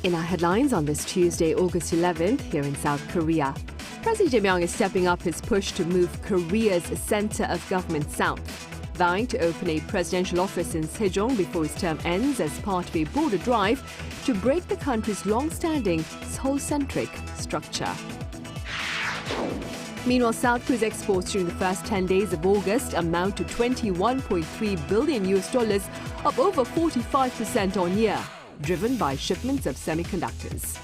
In our headlines on this Tuesday, August 11th, here in South Korea, President Jae-myung is stepping up his push to move Korea's center of government south, vying to open a presidential office in Sejong before his term ends as part of a broader drive to break the country's long-standing Seoul-centric structure. Meanwhile, South Korea's exports during the first 10 days of August amount to $21.3 billion, up over 45% on year, driven by shipments of semiconductors.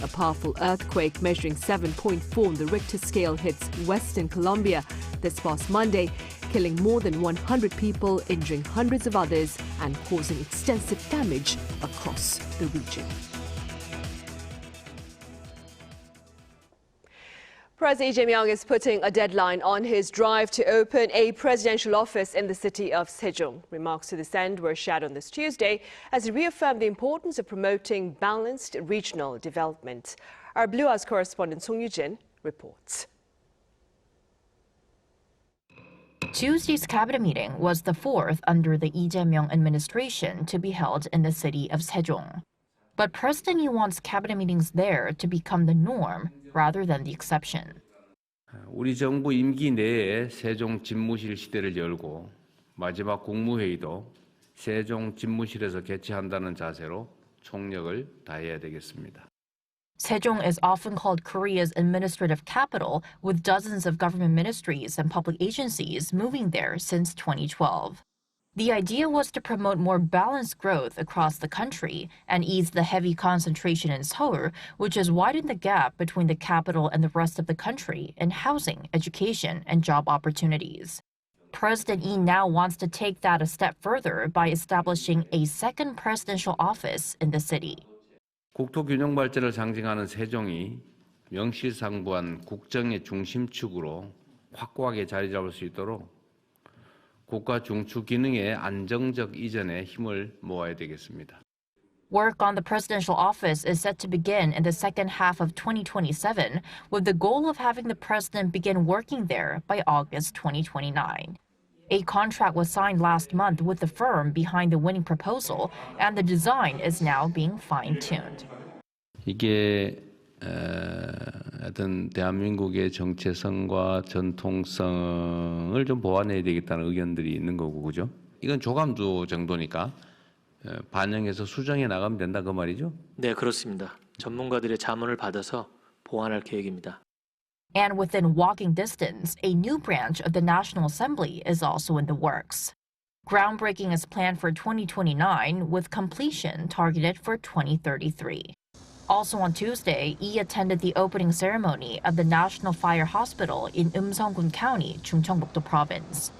A powerful earthquake measuring 7.4 on the Richter scale hits western Colombia this past Monday, killing more than 100 people, injuring hundreds of others, and causing extensive damage across the region. President Jae-myung is putting a deadline on his drive to open a presidential office in the city of Sejong. Remarks to this end were shared on this Tuesday as he reaffirmed the importance of promoting balanced regional development. Our Blue House correspondent Song Yoo-jin reports. Tuesday's cabinet meeting was the fourth under the Lee Jae-myung administration to be held in the city of Sejong. But President Lee wants cabinet meetings there to become the norm rather than the exception. 우리 정부 임기 내에 세종 집무실 시대를 열고 마지막 국무회의도 세종 집무실에서 개최한다는 자세로 총력을 다해야 되겠습니다. Sejong is often called Korea's administrative capital, with dozens of government ministries and public agencies moving there since 2012. The idea was to promote more balanced growth across the country and ease the heavy concentration in Seoul, which has widened the gap between the capital and the rest of the country in housing, education, and job opportunities. President Lee now wants to take that a step further by establishing a second presidential office in the city. 국토 균형 발전을 상징하는 세종이 명실상부한 국정의 중심축으로 확고하게 자리 잡을 수 있도록 국가 중추 기능의 안정적 이전에 힘을 모아야 되겠습니다. Work on the presidential office is set to begin in the second half of 2027, with the goal of having the president begin working there by August 2029. A contract was signed last month with the firm behind the winning proposal, and the design is now being fine-tuned. 이게 어떤 대한민국의 정체성과 전통성을 좀 보완해야 되겠다는 의견들이 있는 거고, 그죠? 이건 조감도 정도니까 반영해서 수정해 나가면 된다 그 말이죠? 네, 그렇습니다. 전문가들의 자문을 받아서 보완할 계획입니다. And within walking distance, a new branch of the National Assembly is also in the works. Groundbreaking is planned for 2029, with completion targeted for 2033. Also on Tuesday, Lee attended the opening ceremony of the National Fire Hospital in Eumseong-gun County, Chungcheongbuk-do Province.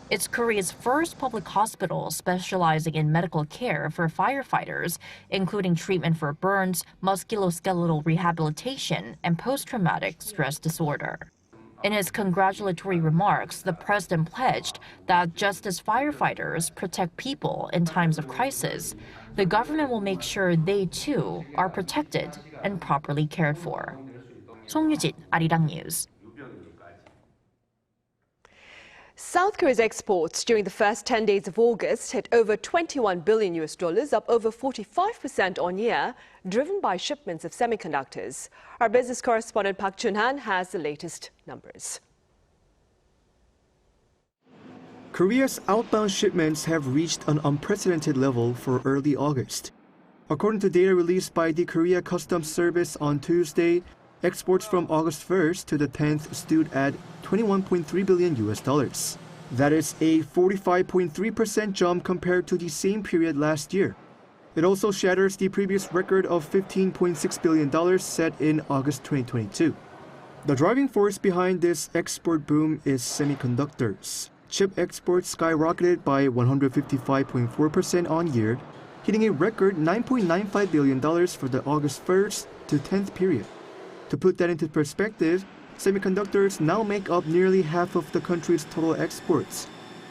It's Korea's first public hospital specializing in medical care for firefighters, including treatment for burns, musculoskeletal rehabilitation, and post-traumatic stress disorder. In his congratulatory remarks, the president pledged that just as firefighters protect people in times of crisis, the government will make sure they too are protected and properly cared for. Song Yoo-jin, Arirang News. South Korea's exports during the first 10 days of August hit over $21 billion, up over 45% on year, driven by shipments of semiconductors. Our business correspondent Park Chun-han has the latest numbers. Korea's outbound shipments have reached an unprecedented level for early August. According to data released by the Korea Customs Service on Tuesday, exports from August 1st to the 10th stood at $21.3 billion. That is a 45.3% jump compared to the same period last year. It also shatters the previous record of $15.6 billion set in August 2022. The driving force behind this export boom is semiconductors. Chip exports skyrocketed by 155.4% on year, hitting a record $9.95 billion for the August 1st to 10th period. To put that into perspective, semiconductors now make up nearly half of the country's total exports,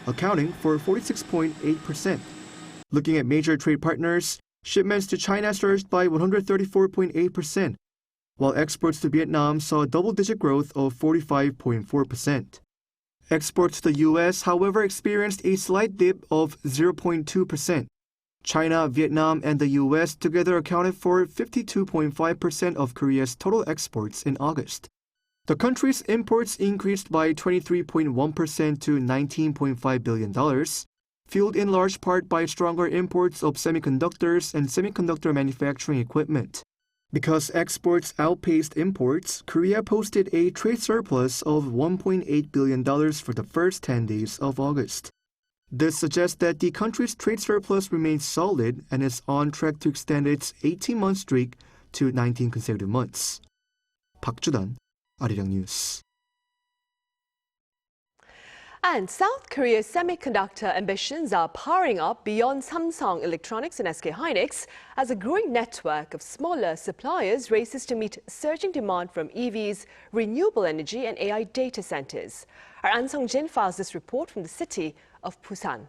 accounting for 46.8%. Looking at major trade partners, shipments to China surged by 134.8%, while exports to Vietnam saw double-digit growth of 45.4%. Exports to the U.S., however, experienced a slight dip of 0.2%. China, Vietnam, and the U.S. together accounted for 52.5% of Korea's total exports in August. The country's imports increased by 23.1% to $19.5 billion, fueled in large part by stronger imports of semiconductors and semiconductor manufacturing equipment. Because exports outpaced imports, Korea posted a trade surplus of $1.8 billion for the first 10 days of August. This suggests that the country's trade surplus remains solid and is on track to extend its 18-month streak to 19 consecutive months. 박주단, Arirang News. And South Korea's semiconductor ambitions are powering up beyond Samsung Electronics and SK Hynix as a growing network of smaller suppliers races to meet surging demand from EVs, renewable energy and AI data centers. Our An Sung-jin files this report from the city of Busan.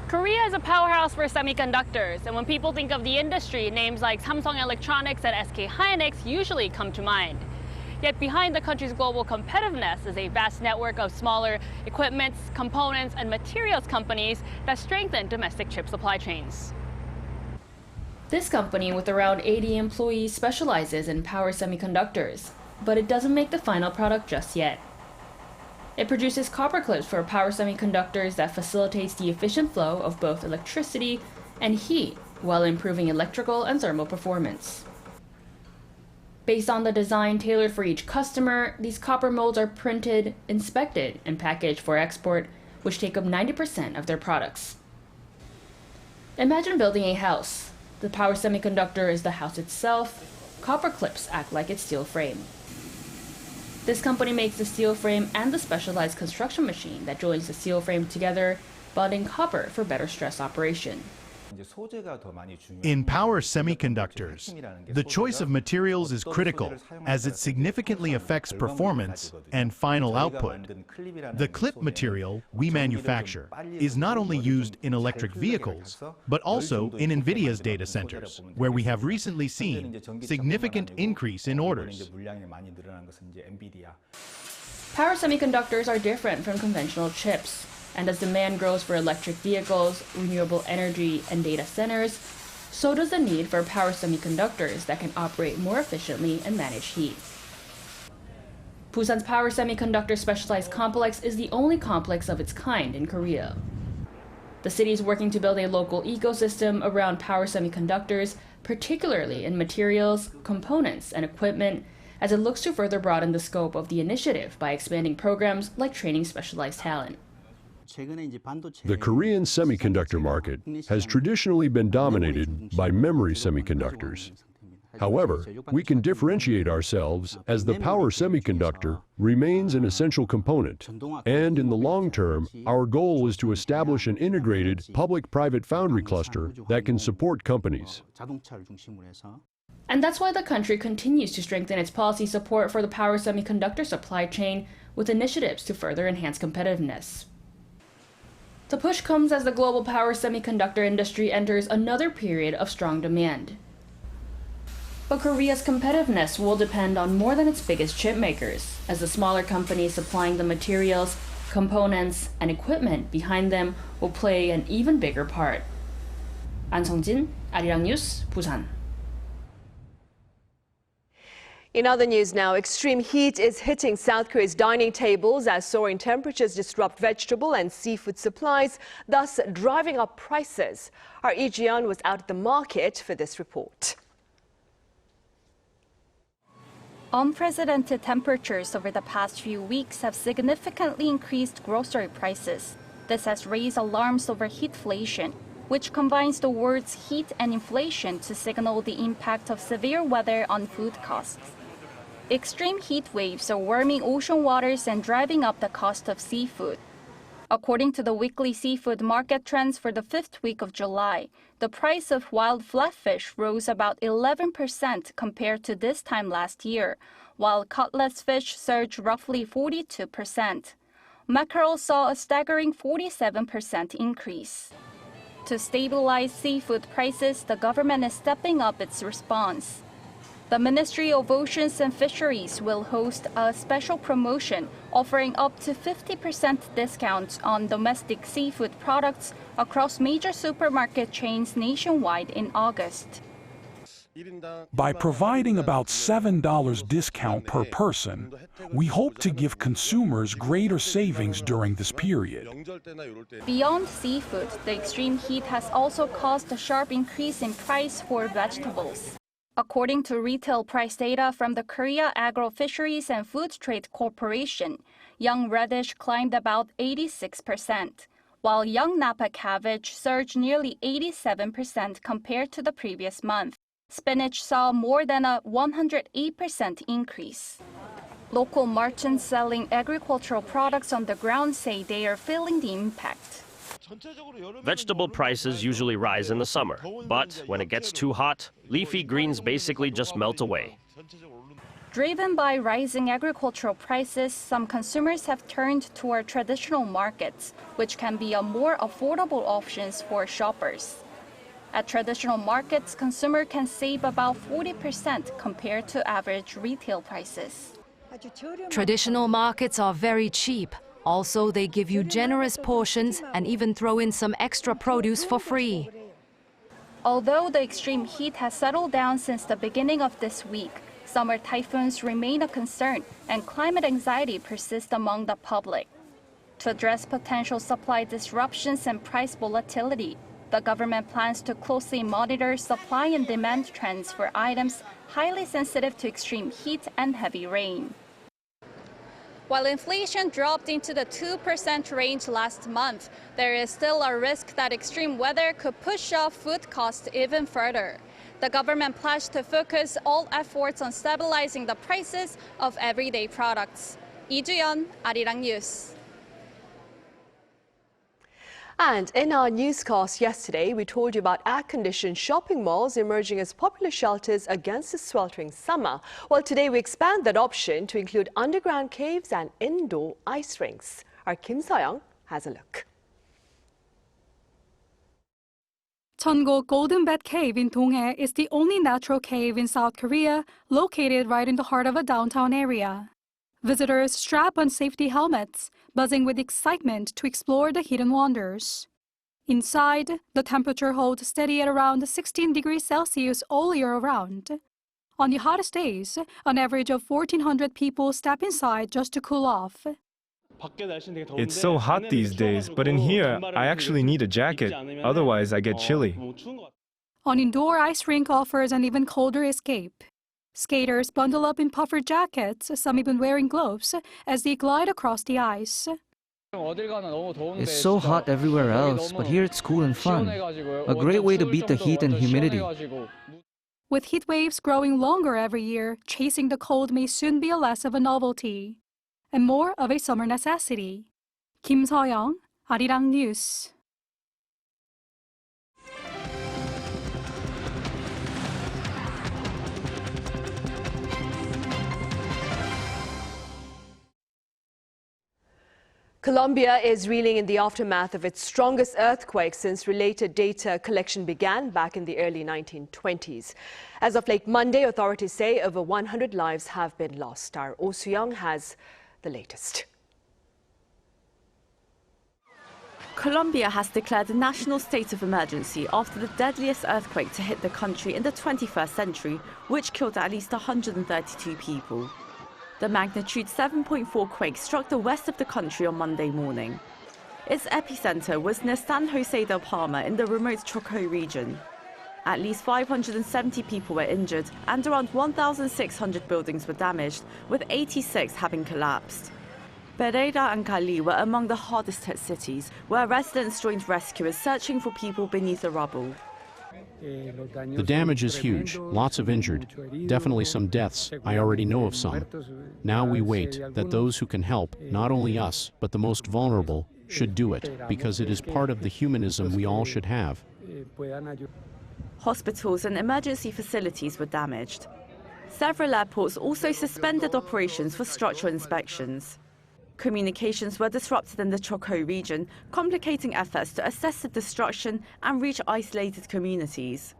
Korea is a powerhouse for semiconductors, and when people think of the industry, names like Samsung Electronics and SK Hynix usually come to mind. Yet behind the country's global competitiveness is a vast network of smaller equipments, components, and materials companies that strengthen domestic chip supply chains. This company, with around 80 employees, specializes in power semiconductors, but it doesn't make the final product just yet. It produces copper clips for power semiconductors that facilitates the efficient flow of both electricity and heat while improving electrical and thermal performance. Based on the design tailored for each customer, these copper molds are printed, inspected, and packaged for export, which take up 90% of their products. Imagine building a house. The power semiconductor is the house itself. Copper clips act like its steel frame. This company makes the steel frame and the specialized construction machine that joins the steel frame together, bonding copper for better stress operation. In power semiconductors, the choice of materials is critical as it significantly affects performance and final output. The clip material we manufacture is not only used in electric vehicles, but also in NVIDIA's data centers, where we have recently seen significant increase in orders. Power semiconductors are different from conventional chips. And as demand grows for electric vehicles, renewable energy, and data centers, so does the need for power semiconductors that can operate more efficiently and manage heat. Busan's Power Semiconductor Specialized Complex is the only complex of its kind in Korea. The city is working to build a local ecosystem around power semiconductors, particularly in materials, components, and equipment, as it looks to further broaden the scope of the initiative by expanding programs like training specialized talent. The Korean semiconductor market has traditionally been dominated by memory semiconductors. However, we can differentiate ourselves as the power semiconductor remains an essential component, and in the long term, our goal is to establish an integrated public-private foundry cluster that can support companies. And that's why the country continues to strengthen its policy support for the power semiconductor supply chain with initiatives to further enhance competitiveness. The push comes as the global power semiconductor industry enters another period of strong demand. But Korea's competitiveness will depend on more than its biggest chip makers, as the smaller companies supplying the materials, components, and equipment behind them will play an even bigger part. An Sung-jin, Arirang News, Busan. In other news now, extreme heat is hitting South Korea's dining tables as soaring temperatures disrupt vegetable and seafood supplies, thus driving up prices. Our Lee Ji-yeon was out at the market for this report. Unprecedented temperatures over the past few weeks have significantly increased grocery prices. This has raised alarms over heatflation, which combines the words heat and inflation to signal the impact of severe weather on food costs. Extreme heat waves are warming ocean waters and driving up the cost of seafood. According to the weekly seafood market trends for the 5th week of July, the price of wild flatfish rose about 11% compared to this time last year, while cutlass fish surged roughly 42%. Mackerel saw a staggering 47% increase. To stabilize seafood prices, the government is stepping up its response. The Ministry of Oceans and Fisheries will host a special promotion offering up to 50% discount on domestic seafood products across major supermarket chains nationwide in August. By providing about $7 discount per person, we hope to give consumers greater savings during this period. Beyond seafood, the extreme heat has also caused a sharp increase in price for vegetables. According to retail price data from the Korea Agro Fisheries and Food Trade Corporation, young radish climbed about 86%, while young Napa cabbage surged nearly 87% compared to the previous month. Spinach saw more than a 108% increase. Local merchants selling agricultural products on the ground say they are feeling the impact. Vegetable prices usually rise in the summer, but when it gets too hot, leafy greens basically just melt away. Driven by rising agricultural prices, some consumers have turned toward traditional markets, which can be a more affordable option for shoppers. At traditional markets, consumers can save about 40% compared to average retail prices. Traditional markets are very cheap. Also, they give you generous portions and even throw in some extra produce for free. Although the extreme heat has settled down since the beginning of this week, summer typhoons remain a concern and climate anxiety persists among the public. To address potential supply disruptions and price volatility, the government plans to closely monitor supply and demand trends for items highly sensitive to extreme heat and heavy rain. While inflation dropped into the 2% range last month, there is still a risk that extreme weather could push up food costs even further. The government pledged to focus all efforts on stabilizing the prices of everyday products. Lee Ju-yeon, Arirang News. And in our newscast yesterday, we told you about air-conditioned shopping malls emerging as popular shelters against the sweltering summer. Well, today we expand that option to include underground caves and indoor ice rinks. Our Kim Sejong has a look. Cheongo Golden Bed Cave in Donghae is the only natural cave in South Korea, located right in the heart of a downtown area. Visitors strap on safety helmets, buzzing with excitement to explore the hidden wonders. Inside, the temperature holds steady at around 16 degrees Celsius all year around. On the hottest days, an average of 1,400 people step inside just to cool off. It's so hot these days, but in here, I actually need a jacket. Otherwise, I get chilly. An indoor ice rink offers an even colder escape. Skaters bundle up in puffer jackets, some even wearing gloves, as they glide across the ice. It's so hot everywhere else, but here it's cool and fun. A great way to beat the heat and humidity. With heat waves growing longer every year, chasing the cold may soon be less of a novelty and more of a summer necessity. Kim Seo-young, Arirang News. Colombia is reeling in the aftermath of its strongest earthquake since related data collection began back in the early 1920s. As of late Monday, authorities say over 100 lives have been lost. Our Oh Soo-young has the latest. Colombia has declared a national state of emergency after the deadliest earthquake to hit the country in the 21st century, which killed at least 132 people. The magnitude 7.4 quake struck the west of the country on Monday morning. Its epicenter was near San Jose del Palma in the remote Chocó region. At least 570 people were injured and around 1,600 buildings were damaged, with 86 having collapsed. Pereira and Cali were among the hardest hit cities, where residents joined rescuers searching for people beneath the rubble. The damage is huge, lots of injured, definitely some deaths, I already know of some. Now we wait that those who can help, not only us, but the most vulnerable, should do it, because it is part of the humanism we all should have. Hospitals and emergency facilities were damaged. Several airports also suspended operations for structural inspections. Communications were disrupted in the Chocó region, complicating efforts to assess the destruction and reach isolated communities.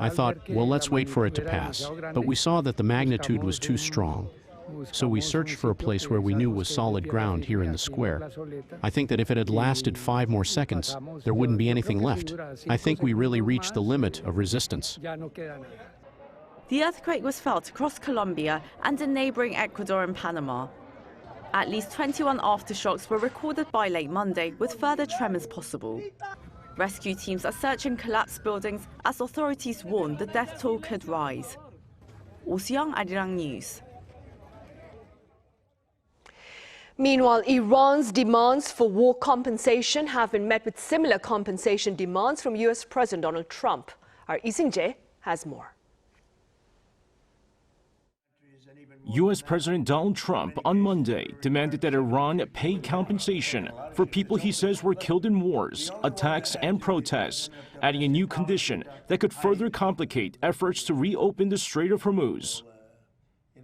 I thought, well, let's wait for it to pass. But we saw that the magnitude was too strong. So we searched for a place where we knew was solid ground here in the square. I think that if it had lasted 5 more seconds, there wouldn't be anything left. I think we really reached the limit of resistance. The earthquake was felt across Colombia and in neighboring Ecuador and Panama. At least 21 aftershocks were recorded by late Monday, with further tremors possible. Rescue teams are searching collapsed buildings as authorities warn the death toll could rise. Sejong, Arirang News. Meanwhile, Iran's demands for war compensation have been met with similar compensation demands from U.S. President Donald Trump. Our Seong has more. U.S. President Donald Trump on Monday demanded that Iran pay compensation for people he says were killed in wars, attacks, and protests, adding a new condition that could further complicate efforts to reopen the Strait of Hormuz.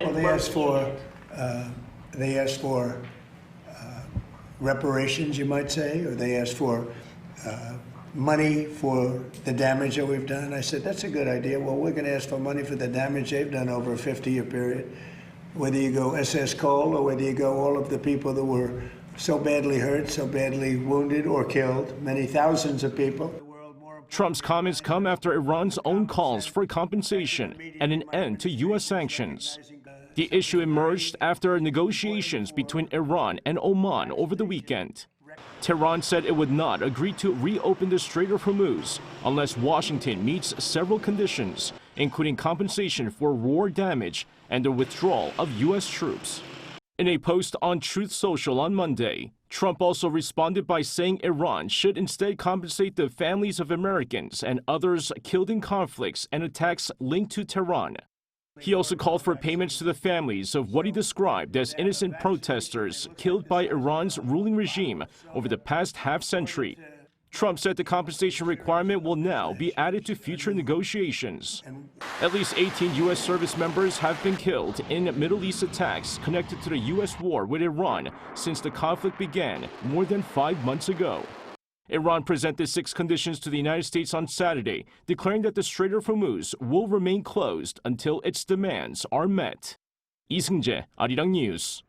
Well, they asked for reparations, you might say, or they asked for money for the damage that we've done. I said, that's a good idea. Well, we're going to ask for money for the damage they've done over a 50-year period. Whether you go SS Cole or whether you go all of the people that were so badly hurt, so badly wounded or killed, many thousands of people. Trump's comments come after Iran's own calls for compensation and an end to U.S. sanctions. The issue emerged after negotiations between Iran and Oman over the weekend. Tehran said it would not agree to reopen the Strait of Hormuz unless Washington meets several conditions, including compensation for war damage and the withdrawal of U.S. troops. In a post on Truth Social on Monday, Trump also responded by saying Iran should instead compensate the families of Americans and others killed in conflicts and attacks linked to Tehran. He also called for payments to the families of what he described as innocent protesters killed by Iran's ruling regime over the past half-century. Trump said the compensation requirement will now be added to future negotiations. At least 18 U.S. service members have been killed in Middle East attacks connected to the U.S. war with Iran since the conflict began more than 5 months ago. Iran presented 6 conditions to the United States on Saturday, declaring that the Strait of Hormuz will remain closed until its demands are met. Seong, Arirang News.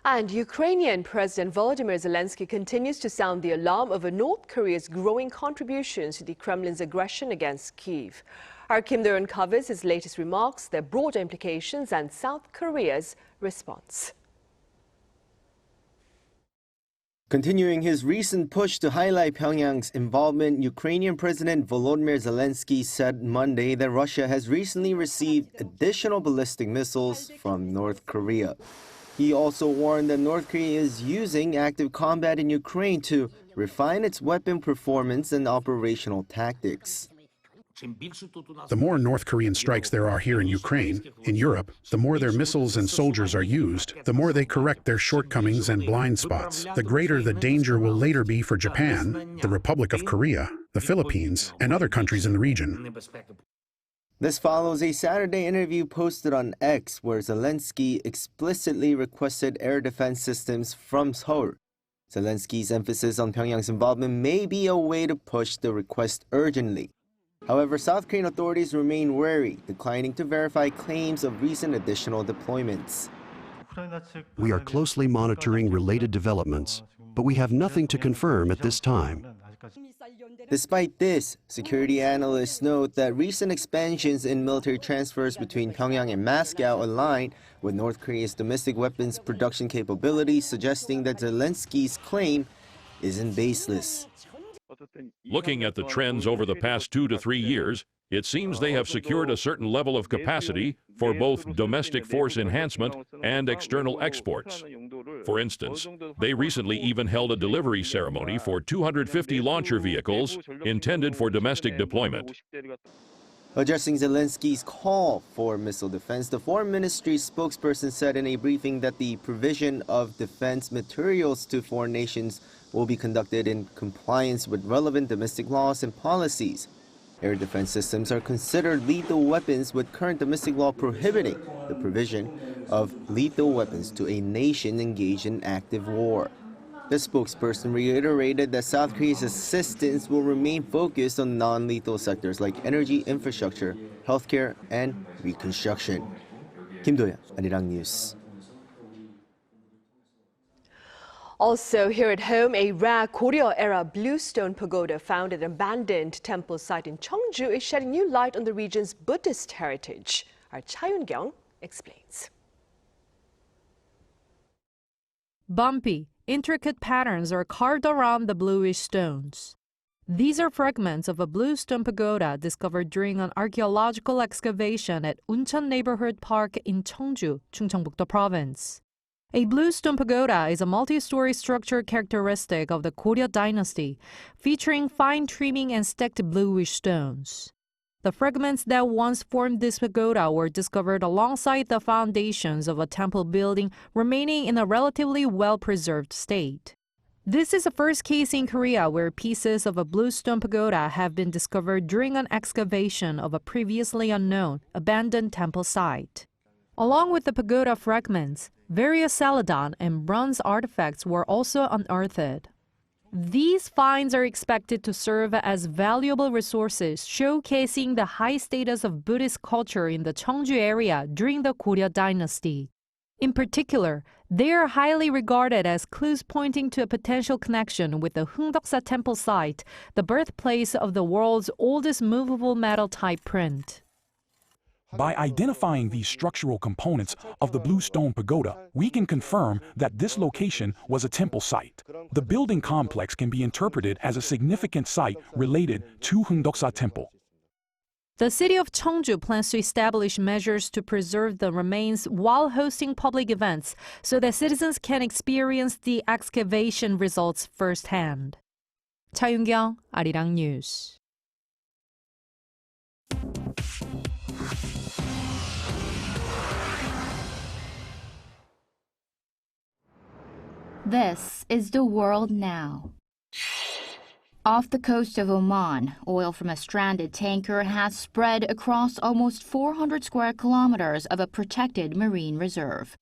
And Ukrainian President Volodymyr Zelenskyy continues to sound the alarm over North Korea's growing contributions to the Kremlin's aggression against Kyiv. Our Kim Do-yeon covers his latest remarks, their broader implications, and South Korea's response. Continuing his recent push to highlight Pyongyang's involvement, Ukrainian President Volodymyr Zelenskyy said Monday that Russia has recently received additional ballistic missiles from North Korea. He also warned that North Korea is using active combat in Ukraine to refine its weapon performance and operational tactics. The more North Korean strikes there are here in Ukraine, in Europe, the more their missiles and soldiers are used, the more they correct their shortcomings and blind spots, the greater the danger will later be for Japan, the Republic of Korea, the Philippines, and other countries in the region. This follows a Saturday interview posted on X where Zelenskyy explicitly requested air defense systems from Seoul. Zelenskyy's emphasis on Pyongyang's involvement may be a way to push the request urgently. However, South Korean authorities remain wary, declining to verify claims of recent additional deployments. We are closely monitoring related developments, but we have nothing to confirm at this time. Despite this, security analysts note that recent expansions in military transfers between Pyongyang and Moscow align with North Korea's domestic weapons production capabilities, suggesting that Zelenskyy's claim isn't baseless. Looking at the trends over the past 2 to 3 years, it seems they have secured a certain level of capacity for both domestic force enhancement and external exports. For instance, they recently even held a delivery ceremony for 250 launcher vehicles intended for domestic deployment. Addressing Zelenskyy's call for missile defense, the Foreign Ministry's spokesperson said in a briefing that the provision of defense materials to foreign nations will be conducted in compliance with relevant domestic laws and policies. Air defense systems are considered lethal weapons, with current domestic law prohibiting the provision of lethal weapons to a nation engaged in active war. The spokesperson reiterated that South Korea's assistance will remain focused on non-lethal sectors like energy infrastructure, healthcare, and reconstruction. Kim Do-yeon, Arirang News. Also here at home, a rare Goryeo-era bluestone pagoda found at an abandoned temple site in Cheongju is shedding new light on the region's Buddhist heritage. Our Cha Eun-kyung explains. Bumpy, intricate patterns are carved around the bluish stones. These are fragments of a bluestone pagoda discovered during an archaeological excavation at Uncheon Neighborhood Park in Cheongju, Chungcheongbuk-do Province. A bluestone pagoda is a multi-story structure characteristic of the Goryeo Dynasty, featuring fine trimming and stacked bluish stones. The fragments that once formed this pagoda were discovered alongside the foundations of a temple building, remaining in a relatively well-preserved state. This is the first case in Korea where pieces of a bluestone pagoda have been discovered during an excavation of a previously unknown, abandoned temple site. Along with the pagoda fragments, various celadon and bronze artifacts were also unearthed. These finds are expected to serve as valuable resources showcasing the high status of Buddhist culture in the Cheongju area during the Goryeo Dynasty. In particular, they are highly regarded as clues pointing to a potential connection with the Heungdeoksa Temple site, the birthplace of the world's oldest movable metal type print. By identifying these structural components of the bluestone pagoda, we can confirm that this location was a temple site. The building complex can be interpreted as a significant site related to Heungdeoksa Temple. The city of Cheongju plans to establish measures to preserve the remains while hosting public events so that citizens can experience the excavation results firsthand. Cha Eun-kyung, Arirang News. This is the world now. Off the coast of Oman, oil from a stranded tanker has spread across almost 400 square kilometers of a protected marine reserve.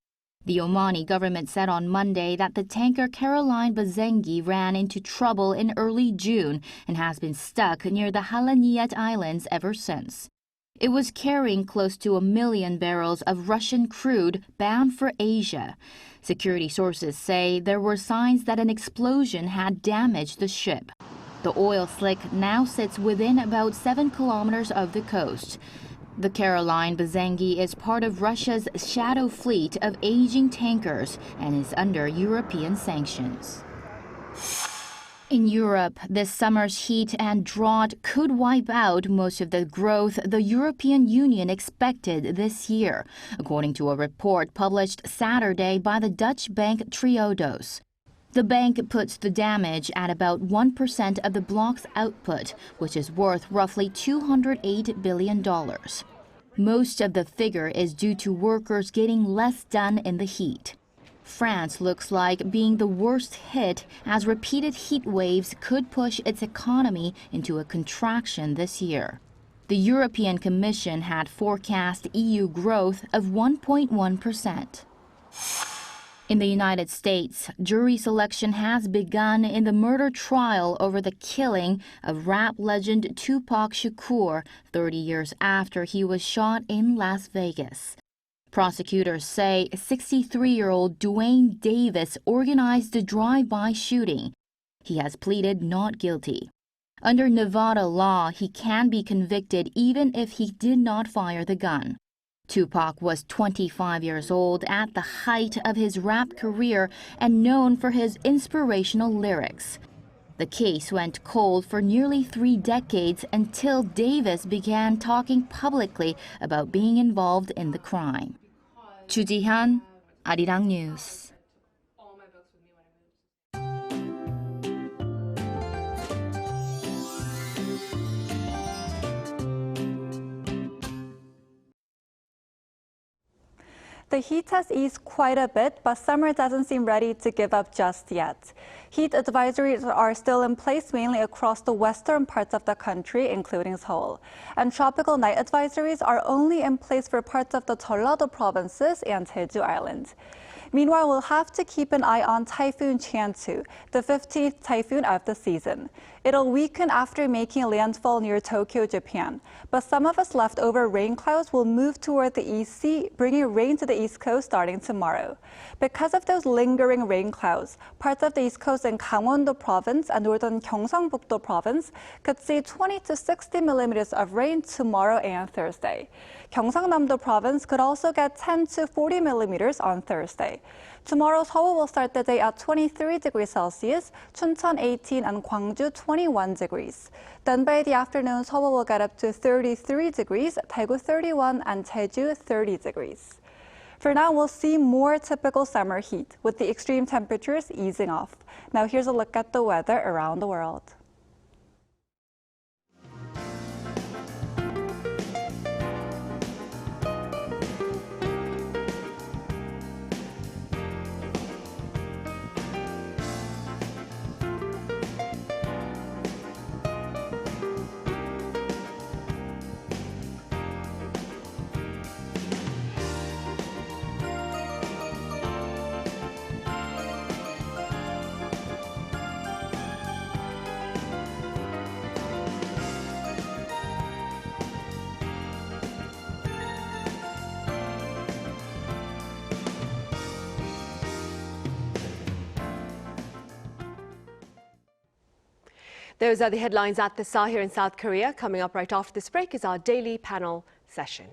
The Omani government said on Monday that the tanker Caroline Bazengi ran into trouble in early June and has been stuck near the Halaniyat Islands ever since. It was carrying close to 1 million barrels of Russian crude bound for Asia. Security sources say there were signs that an explosion had damaged the ship. The oil slick now sits within about 7 kilometers of the coast. The Caroline Bazengi is part of Russia's shadow fleet of aging tankers and is under European sanctions. In Europe, this summer's heat and drought could wipe out most of the growth the European Union expected this year, according to a report published Saturday by the Dutch bank Triodos. The bank puts the damage at about 1% of the bloc's output, which is worth roughly $208 billion. Most of the figure is due to workers getting less done in the heat. France looks like being the worst hit, as repeated heat waves could push its economy into a contraction this year. The European Commission had forecast EU growth of 1.1%. In the United States, jury selection has begun in the murder trial over the killing of rap legend Tupac Shakur 30 years after he was shot in Las Vegas. Prosecutors say 63-year-old Dwayne Davis organized the drive-by shooting. He has pleaded not guilty. Under Nevada law, he can be convicted even if he did not fire the gun. Tupac was 25 years old at the height of his rap career and known for his inspirational lyrics. The case went cold for nearly 3 decades until Davis began talking publicly about being involved in the crime. Chu Ji-hyun, Arirang News. The heat has eased quite a bit, but summer doesn't seem ready to give up just yet. Heat advisories are still in place mainly across the western parts of the country, including Seoul. And tropical night advisories are only in place for parts of the Jeollado provinces and Jeju Island. Meanwhile, we'll have to keep an eye on Typhoon Chansu, the 15th typhoon of the season. It'll weaken after making landfall near Tokyo, Japan. But some of its leftover rain clouds will move toward the East Sea, bringing rain to the East Coast starting tomorrow. Because of those lingering rain clouds, parts of the East Coast in Gangwon-do Province and northern Gyeongsang-buk-do Province could see 20 to 60 millimeters of rain tomorrow and Thursday. Gyeongsang-namdo Province could also get 10 to 40 millimeters on Thursday. Tomorrow, Seoul will start the day at 23 degrees Celsius, Chuncheon 18 and Gwangju 21 degrees. Then by the afternoon, Seoul will get up to 33 degrees, Daegu 31 and Jeju 30 degrees. For now, we'll see more typical summer heat, with the extreme temperatures easing off. Now here's a look at the weather around the world. Those are the headlines at the SAR here in South Korea. Coming up right after this break is our daily panel session.